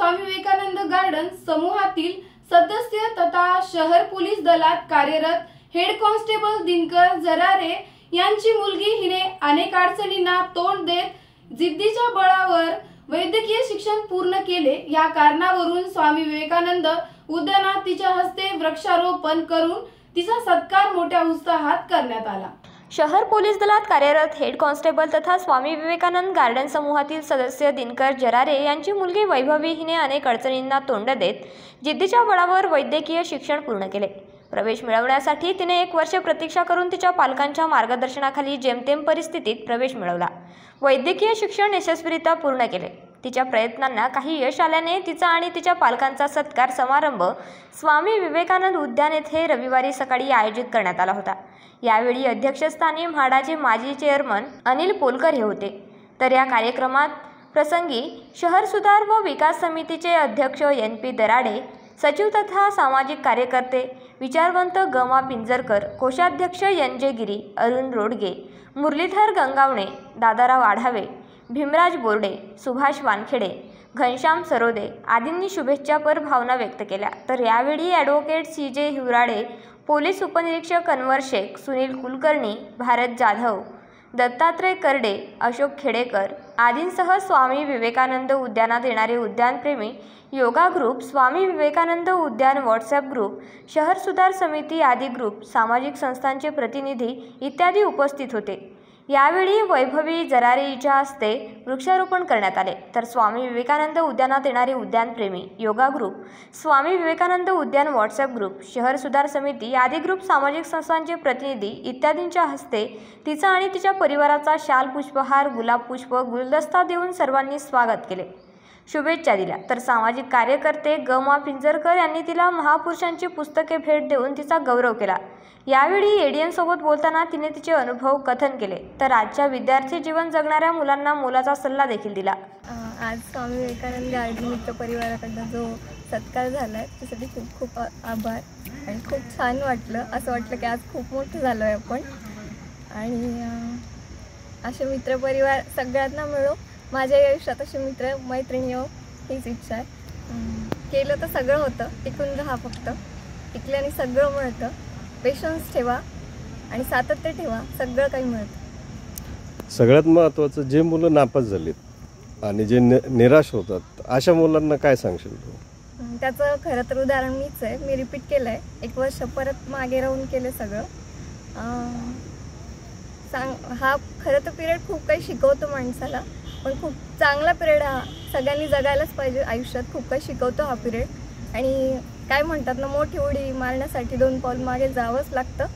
Swami Vivekananda garden समूहातील सदस्य तथा शहर पोलीस दलात कार्यरत हेड कॉन्स्टेबल दिनकर जरारे यांची मुलगी हिने अनेक अडचणींना तोंड देत जिद्दीच्या बळावर वैद्यकीय शिक्षण पूर्ण केले। या कारणावरून स्वामी विवेकानंद उद्यानात तिच्या हस्ते वृक्षारोपण करून तिचा सत्कार मोठ्या उत्साहात करण्यात आला। शहर पोलीस दलात कार्यरत हेड कॉन्स्टेबल तथा स्वामी विवेकानंद गार्डन समूहातील सदस्य दिनकर जरारे यांची मुलगी वैभवी हिने अनेक अडचणींना तोंड देत जिद्दीच्या बळावर वैद्यकीय शिक्षण पूर्ण केले। प्रवेश मिळवण्यासाठी तिने 1 वर्ष प्रतीक्षा करून तिच्या पालकांच्या मार्गदर्शनाखाली जेमतेम परिस्थितीत प्रवेश मिळवला। वैद्यकीय शिक्षण यशस्वीरित्या पूर्ण केले। तिच्या प्रयत्नांना काही यश आल्याने तिचा आणि तिच्या पालकांचा सत्कार समारंभ स्वामी विवेकानंद उद्यान येथे रविवारी सकाळी आयोजित करण्यात आला होता। यावेळी अध्यक्षस्थानी म्हाडाचे माजी चेअरमन अनिल पोलकर हे होते। तर या कार्यक्रमात प्रसंगी शहर सुधार व विकास समितीचे अध्यक्ष NP दराडे, सचिव तथा सामाजिक कार्यकर्ते विचारवंत गमा पिंजरकर, कोषाध्यक्ष NJ गिरी, अरुण रोडगे, मुरलीधर गंगावणे, दादाराव आढावे, भीमराज बोर्डे, सुभाष वानखेडे, घनश्याम सरोदे आदींनी शुभेच्छापर भावना व्यक्त केल्या। तर यावेळी ॲडव्होकेट CJ हिवराडे, पोलीस उपनिरीक्षक अनवर शेख, सुनील कुलकर्णी, भारत जाधव, दत्तात्रय करडे, अशोक खेडेकर आदींसह स्वामी विवेकानंद उद्यानात येणारे उद्यानप्रेमी, योगा ग्रुप, स्वामी विवेकानंद उद्यान व्हॉट्सॲप ग्रुप, शहर सुधार समिती आदी ग्रुप, सामाजिक संस्थांचे प्रतिनिधी इत्यादी उपस्थित होते। यावेळी वैभवी जरारे हिच्या हस्ते वृक्षारोपण करण्यात आले। तर स्वामी विवेकानंद उद्यानात येणारे उद्यानप्रेमी, योगा ग्रुप, स्वामी विवेकानंद उद्यान व्हॉट्सॲप ग्रुप, शहर सुधार समिती आदी ग्रुप, सामाजिक संस्थांचे प्रतिनिधी इत्यादींच्या हस्ते तिचा आणि तिच्या परिवाराचा शाल, पुष्पहार, गुलाब पुष्प, गुलदस्ता देऊन सर्वांनी स्वागत केले, शुभेच्छा दिल्या। तर सामाजिक कार्यकर्ते गमा पिंजरकर यांनी तिला महापुरुषांची पुस्तके भेट देऊन तिचा गौरव केला। यावेळी ADN सोबत बोलताना तिने तिचे अनुभव कथन केले। तर आजच्या विद्यार्थी जीवन जगणाऱ्या मुलांना मोलाचा सल्ला देखील दिला। आज स्वामी विवेकानंद गार्डन मित्र परिवाराकडून जो सत्कार झाला आहे त्यासाठी खूप खूप आभार आणि खूप छान वाटलं। असं वाटलं की आज खूप मोठं झालो आहे आपण आणि असे मित्रपरिवार सगळ्यांना मिळो, माझ्या आयुष्यात असे मित्र मैत्रिणी हो हीच इच्छा आहे। केलं तर सगळं होतं, टिकून राहा फक्त, टिकल्याने सगळं मिळतं। पेशन्स ठेवा आणि सातत्य ठेवा, सगळं काही मिळतं। सगळ्यात महत्त्वाचं, जे मुलं नापास झालीत आणि जे निराश होतात अशा मुलांना काय सांगशील तू? त्याचं खरं तर उदाहरण मीच आहे। मी रिपीट केलं आहे, 1 वर्ष परत मागे राहून केलं सगळं। हा खरं तर पिरियड खूप काही शिकवतो माणसाला, पण खूप चांगला पिरियड हा, सगळ्यांनी जगायलाच पाहिजे आयुष्यात। खूप काही शिकवतो हा पिरियड आणि काय म्हणतात ना, मोठी उडी मारण्यासाठी 2 पाऊल मागे जावंच लागतं।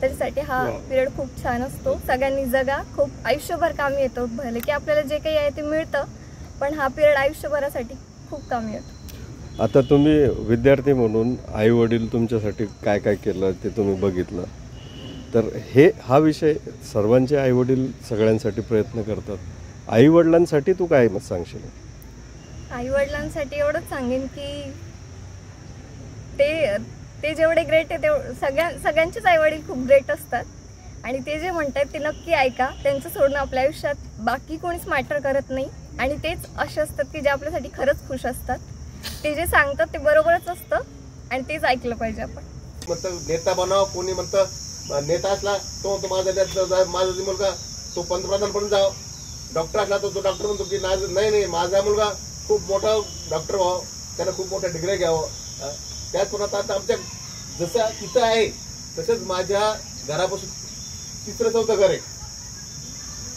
त्याच्यासाठी हा पिरियड खूप छान असतो, सगळ्यांनी जगा, खूप आयुष्यभर कामी येतो। भले की आपल्याला जे काही आहे ते मिळतं, पण हा पिरियड आयुष्यभरासाठी खूप कामी येतो। आता तुम्ही विद्यार्थी म्हणून आई वडील तुमच्यासाठी काय काय केलं ते तुम्ही बघितलं, तर हा विषय सर्वांचे आई वडील सगळ्यांसाठी प्रयत्न करतात। आई वडिलांसाठी तू काय मत सांगशील? आई वडिलांसाठी एवढंच सांगेन की ते जेवढे ग्रेट आहे तेवढं सगळ्यांचेच आई वडील खूप ग्रेट असतात आणि ते जे म्हणतात ते नक्की ऐका। त्यांचं सोडणं आपल्या आयुष्यात बाकी कोणीच मॅटर करत नाही आणि तेच असे असतात की जे आपल्यासाठी खरंच खुश असतात। ते जे सांगतात ते बरोबरच असतं आणि तेच ऐकलं पाहिजे आपण। म्हणतं नेता बनाव, कोणी म्हणतं नेता असला तो माझा मुलगा तो पंतप्रधान पण जाव, डॉक्टर असला तो डॉक्टर म्हणतो की नाही माझा मुलगा खूप मोठा डॉक्टर व्हावं, त्याला खूप मोठ्या डिग्री घ्यावं। त्याचप्रमाणे आता आमच्या जसं तिथं आहे तसंच माझ्या घरापासून 3-4 घर आहे।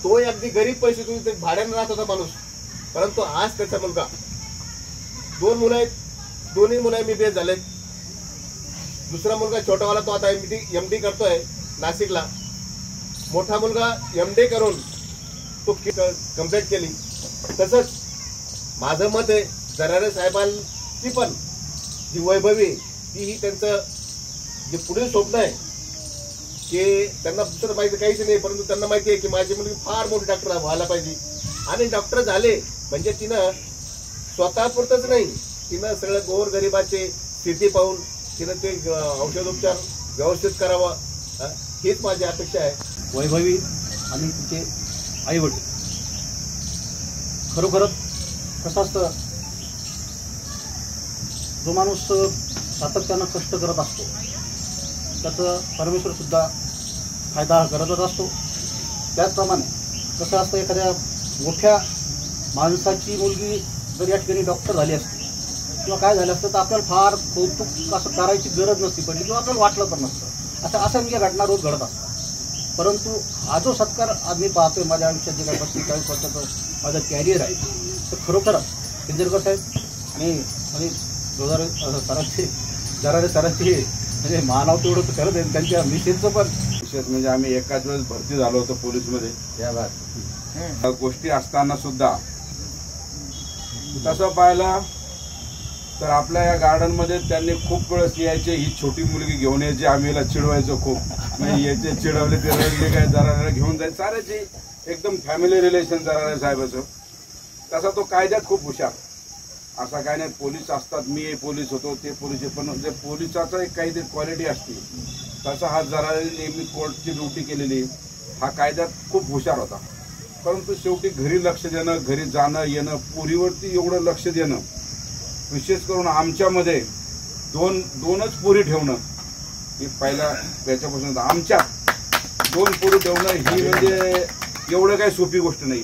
तो अगदी गरीब पैसे भाड्यानं राहत होता माणूस, परंतु आज त्याचा मुलगा, 2 मुलं आहेत, दोन्ही मुलं MBBS झालेत। दुसरा मुलगा छोटावाला तो आता MD करतोय नाशिकला। मोठा मुलगा MD करून तो कंप्लीट केली। तसंच माझं मत आहे जरारे साहेबांची पण जी वैभवी तीही त्यांचं जे पुढील स्वप्न आहे की त्यांना दुसरं माहिती काहीच नाही, परंतु त्यांना माहिती आहे की माझी मुलगी फार मोठी डॉक्टर व्हायला पाहिजे आणि डॉक्टर झाले म्हणजे तिनं स्वतःपुरतंच नाही, तिनं सगळं गोरगरिबाचे स्थिती पाहून तिनं ते औषधोपचार व्यवस्थित करावा, हीच माझी अपेक्षा आहे। वैभवी आणि तिचे आई वडील खरोखरच कसं असतं, जो माणूस सातत्यानं कष्ट करत असतो त्याचं परमेश्वरसुद्धा फायदा करतच असतो. त्याचप्रमाणे कसं असतं, एखाद्या मोठ्या माणसाची मुलगी जर या ठिकाणी डॉक्टर झाली असती किंवा काय झालं असतं तर आपल्याला फार कौतुक असं करायची गरज नसती पडली किंवा आपल्याला वाटलं पण नसतं. अशा असंख्य घटना रोज घडत असतात. परंतु हा जो सत्कार आज मी पाहतोय माझ्या आयुष्यात जे काही 35-40 वर्षाचं माझं कॅरियर आहे, तर खरोखरच केंद्रेकर साहेब आणि सरांची जरारे सरांची म्हणजे मानव तेवढं तर करत आहे, त्यांच्या मिसेसचं पण विशेष म्हणजे आम्ही एकाच वेळेस भरती झालो होतो पोलीसमध्ये. या गोष्टी असताना सुद्धा तसं पाहिलं तर आपल्या या गार्डनमध्ये त्यांनी खूप वेळेस यायचे, ही छोटी मुलगी घेऊन यायची, आम्ही याला चिडवायचो खूप, नाही यायचे चिडवले ते रडले काय जरा घेऊन जायचे, साऱ्याची एकदम फॅमिली रिलेशन जरा साहेबाचं. तसा तो कायद्यात खूप हुशार, असा काय नाही. पोलीस असतात, मी पोलीस होतो, ते पोलीस, पण जे पोलिसाचं एक काहीतरी क्वालिटी असते तसा हा जरा नेहमी कोर्टची ड्युटी केलेली, हा कायद्यात खूप हुशार होता. परंतु शेवटी घरी लक्ष देणं, घरी जाणं येणं, पोरीवरती एवढं लक्ष देणं, विशेष करून आमच्यामध्ये दोनच पोरी ठेवणं, ही पहिला याच्यापासून आमच्या 2 पोरी ठेवणं ही म्हणजे एवढं काही सोपी गोष्ट नाही.